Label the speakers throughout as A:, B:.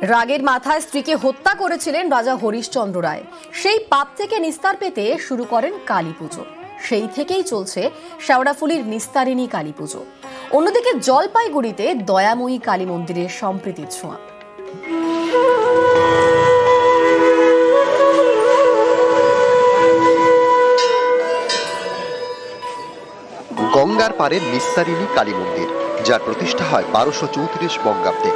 A: রাগের মাথায় স্ত্রীকে হত্যা করেছিলেন রাজা হরিশ্চন্দ্র রায়। সেই পাপ থেকে নিস্তার পেতে শুরু করেন কালী পুজো। সেই থেকেই চলছে শেওড়াফুলির নিস্তারিণী কালী পুজো। অন্যদিকে জলপাইগুড়িতে দয়াময়ী কালী মন্দিরের সম্প্রীতির ছোঁয়া।
B: গঙ্গার পারে নিস্তারিণী কালী মন্দির, যার প্রতিষ্ঠা হয় 1234 বঙ্গাব্দে।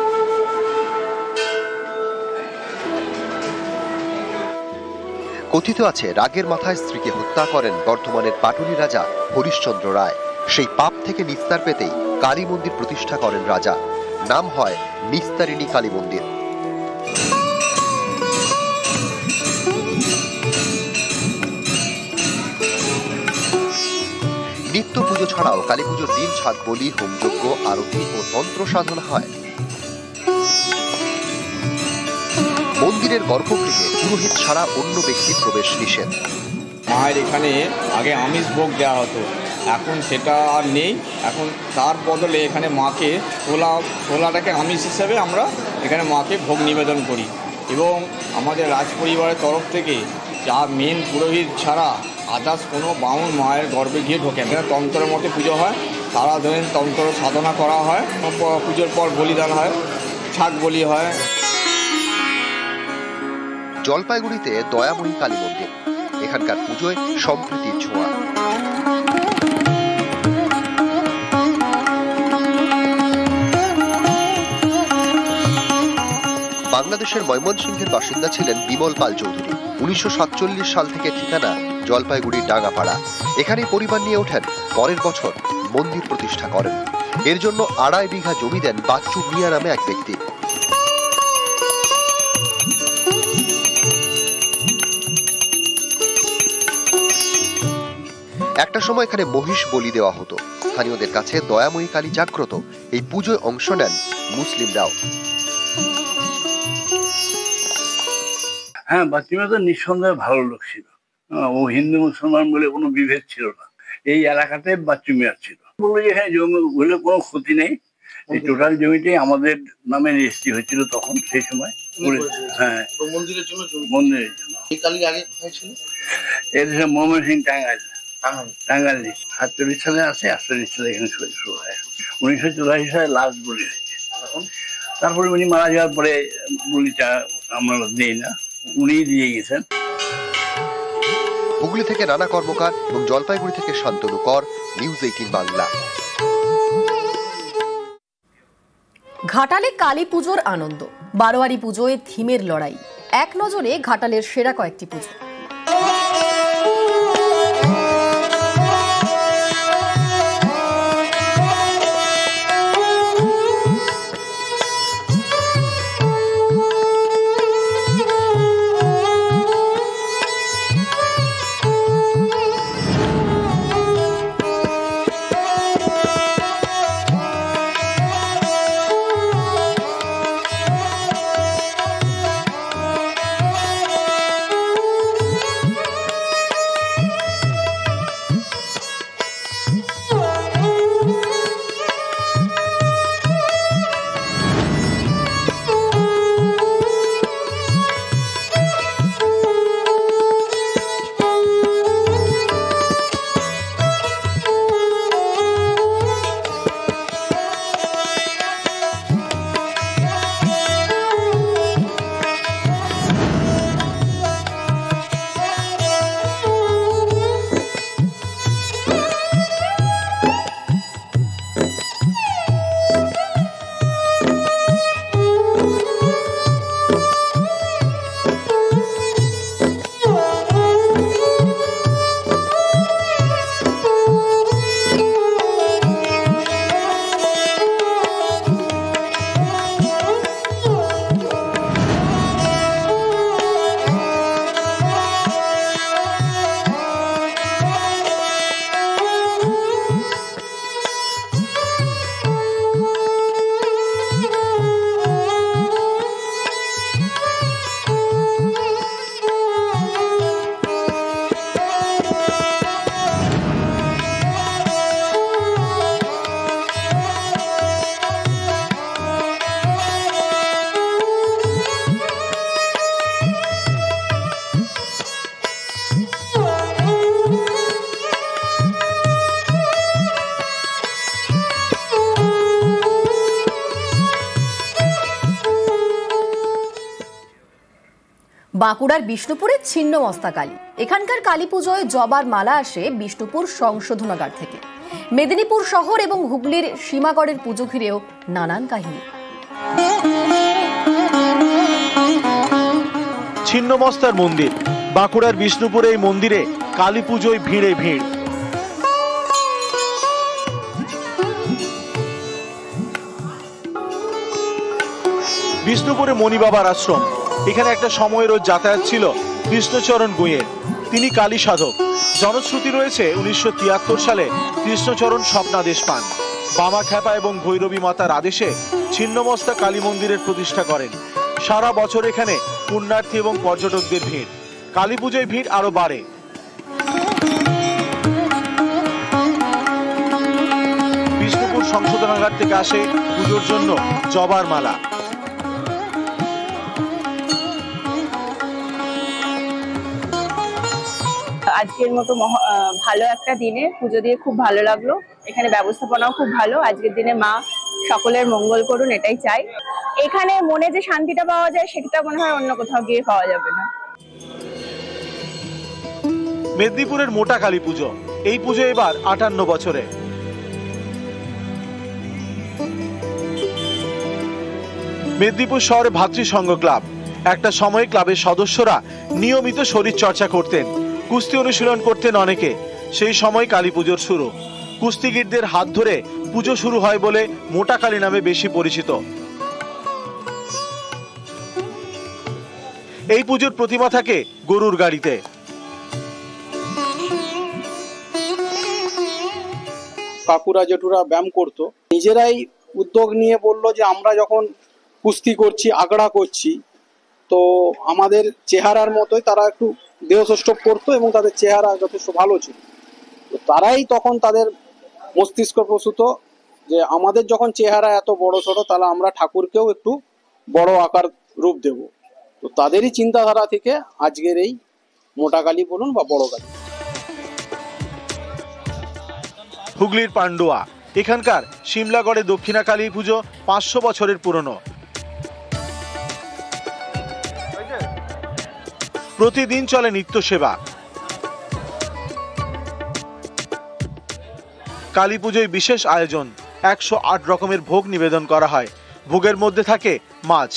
B: কথিত আছে রাগের মাথায় স্ত্রীকে হত্যা করেন বর্ধমানের পাটুলি রাজা হরিশ্চন্দ্র রায়। সেই পাপ থেকে নিস্তার পেতেই কালী মন্দির প্রতিষ্ঠা করেন রাজা। নাম হয় নিস্তারিণী কালী মন্দির। নিত্য পুজো ছাড়াও কালী পুজোর দিন ছাদ বলি, হোমযজ্ঞ, আরতি ও তন্ত্র সাধনা হয়। মন্দিরের গর্ভগৃহে পুরোহিত ছাড়া অন্য ব্যক্তির প্রবেশ নিষেধ।
C: মায়ের এখানে আগে আমিষ ভোগ দেওয়া হতো, এখন সেটা আর নেই। এখন তার বদলে এখানে মাকে ছোলাটাকে আমিষ হিসেবে আমরা এখানে মাকে ভোগ নিবেদন করি। এবং আমাদের রাজ পরিবারের তরফ থেকে যা মেন পুরোহিত ছাড়া আদার্স কোনো বামুন মায়ের গর্ভে গিয়ে ঢোকে। এখানে তন্ত্রের মধ্যে পুজো হয়, সারাদিন তন্ত্র সাধনা করা হয়, পুজোর পর বলিদান হয়, ছাগ বলি হয়।
B: জলপাইগুড়িতে দয়াময়ী কালী মন্দির, এখানকার পুজোয় সম্প্রীতির ছোঁয়া। বাংলাদেশের ময়মনসিংহের বাসিন্দা ছিলেন বিমল পাল চৌধুরী। 1947 সাল থেকে ঠিকানা জলপাইগুড়ির ডাঙ্গাপাড়া। এখানেই পরিবার নিয়ে ওঠেন। পরের বছর মন্দির প্রতিষ্ঠা করেন। এর জন্য 2.5 বিঘা জমি দেন বাচ্চু মিয়া নামে এক ব্যক্তি। একটা সময় এখানে মহিষ বলি দেওয়া হতো। স্থানীয়দের কাছে দয়াময়ী কালী জাগ্রত। এই পুজোয় অংশ নেন মুসলিমরাও।
D: হ্যাঁ, বাচ্চুমিয়া তো নিঃসন্দেহে ভালো লোক ছিল। ও হিন্দু মুসলমান বলে কোনো বিভেদ ছিল না। এই এলাকাতে বাচ্চুমিয়া ছিল। বললো যে হ্যাঁ, জমি হলে কোনো ক্ষতি নেই। এই টোটাল জমিটাই আমাদের নামে রেজিস্ট্রি হয়েছিল তখন, সেই সময়। হ্যাঁ, মন্দিরের জন্য। মন্দিরের জন্য। এই কালী আগে কোথায় ছিল? এদেশে ময়মনসিংহ, টাঙ্গাইল। 48 সালে আসে, 48 সালে এখানে শুরু হয়। 1984 সালে লাস্ট বলি হয়েছে। তারপরে উনি মারা যাওয়ার পরে বলিটা আমরা দিই না, উনি দিয়ে গেছেন।
B: হুগলি থেকে রানা কর্মকার এবং জলপাইগুড়ি থেকে শান্তনু কর, নিউজ 18 বাংলা।
A: ঘাটালে কালী পুজোর আনন্দ, বারোয়ারি পুজোয় থিমের লড়াই। এক নজরে ঘাটালের সেরা কয়েকটি পুজো। বাঁকুড়ার বিষ্ণুপুরের ছিন্নমস্তা কালী। এখানকার কালী পুজোয় জবার মালা আসে বিষ্ণুপুর সংশোধনাগার থেকে। মেদিনীপুর শহর এবং হুগলির সীমাগড়ের পুজো ঘিরেও নানান কাহিনী।
E: ছিন্নমস্তার মন্দির, বাঁকুড়ার বিষ্ণুপুরে এই মন্দিরে কালী পুজোয় ভিড়ে ভিড়। বিষ্ণুপুরে মণিবাবার আশ্রম। এখানে একটা সময় রোজ যাতায়াত ছিল কৃষ্ণচরণ গুঁয়ের। তিনি কালী সাধক। জনশ্রুতি রয়েছে 1973 সালে কৃষ্ণচরণ স্বপ্নাদেশ পান। বামা খ্যাপা এবং ভৈরবী মাতার আদেশে ছিন্নমস্তা কালী মন্দিরের প্রতিষ্ঠা করেন। সারা বছর এখানে পুণ্যার্থী এবং পর্যটকদের ভিড়। কালী পুজোয় ভিড় আরো বাড়ে। বিষ্ণুপুর সংশোধনাগার থেকে আসে পুজোর জন্য জবার মালা।
F: আজকের মতো ভালো একটা দিনে পুজো দিয়ে খুব ভালো লাগলো। এখানে ব্যবস্থাপনাও খুব ভালো। আজকের দিনে মা সকলের মঙ্গল করুন, এটাই চাই। এখানে মনে যে শান্তিটা পাওয়া যায় সেটা মনে হয় অন্য কোথাও গিয়ে পাওয়া যাবে না।
E: মেদিনীপুরের মোটা কালী পুজো। এই পুজো এবার 58 বছরে। মেদিনীপুর শহরে ভাতৃসংঘ ক্লাব। একটা সময় ক্লাবের সদস্যরা নিয়মিত শরীর চর্চা করতেন, কুস্তি অনুশীলন করতেন অনেকে। সেই সময় কালী পুজোর শুরু। কুস্তিগীরদের হাত ধরে পুজো শুরু হয় বলে মোটা কালী নামে বেশি পরিচিত। এই পুজোর প্রতিমা থাকে গরুর গাড়িতে।
G: কাকুরা জেঠুরা ব্যায়াম করতো, নিজেরাই উদ্যোগ নিয়ে বললো যে আমরা যখন কুস্তি করছি, আগড়া করছি, তো আমাদের চেহারার মতোই তারা একটু দেহসষ্টভ করতো এবং তাদের চেহারা যথেষ্ট ভালো ছিল। তো তারাই তখন তাদের মস্তিষ্ক প্রসূত যে আমাদের যখন চেহারা এত বড় ছোট, তাহলে আমরা ঠাকুরকেও একটু বড় আকার রূপ দেব। তো তাদেরই চিন্তাধারা থেকে আজকের এই মোটা কালী বলুন বা বড় কালী।
E: হুগলির পান্ডুয়া। এখানকার সিমলাগড়ে দক্ষিণা কালী পুজো 500 বছরের পুরনো। প্রতিদিন চলে নিত্য সেবা। কালী পুজোয় বিশেষ আয়োজন। 108 রকমের ভোগ নিবেদন করা হয়। ভোগের মধ্যে থাকে মাছ।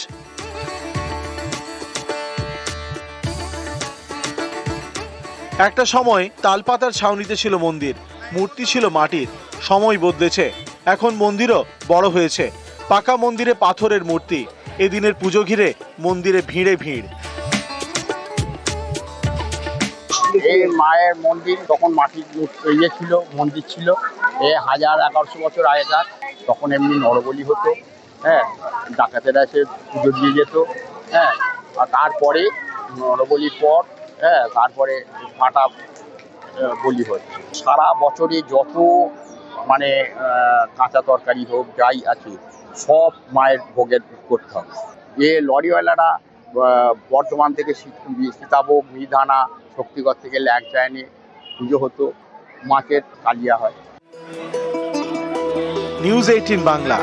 E: একটা সময় তালপাতার ছাউনিতে ছিল মন্দির, মূর্তি ছিল মাটির। সময় বদলেছে, এখন মন্দিরও বড় হয়েছে। পাকা মন্দিরে পাথরের মূর্তি। এদিনের পুজো ঘিরে মন্দিরে ভিড়ে ভিড়।
H: এই মায়ের মন্দির তখন মাটির ইয়ে ছিল, মন্দির ছিল। 1100 বছর আগেকার। তখন এমনি নরবলি হতো, হ্যাঁ, ডাকাতেরা এসে পুজো দিয়ে যেত, হ্যাঁ। আর তারপরে নরবলির পর, হ্যাঁ, তারপরে ফাটা বলি হচ্ছে। সারা বছরে যত মানে কাঁচা তরকারি হোক, যাই আছে, সব মায়ের ভোগের করতে হবে। লরিওয়ালারা বর্ধমান থেকে সীতাভোগ, মিহিদানা, শক্তিগড় থেকে ল্যাংচা এনে পুজো হতো। মাছের কালিয়া হয়।
E: নিউজ 18 বাংলা।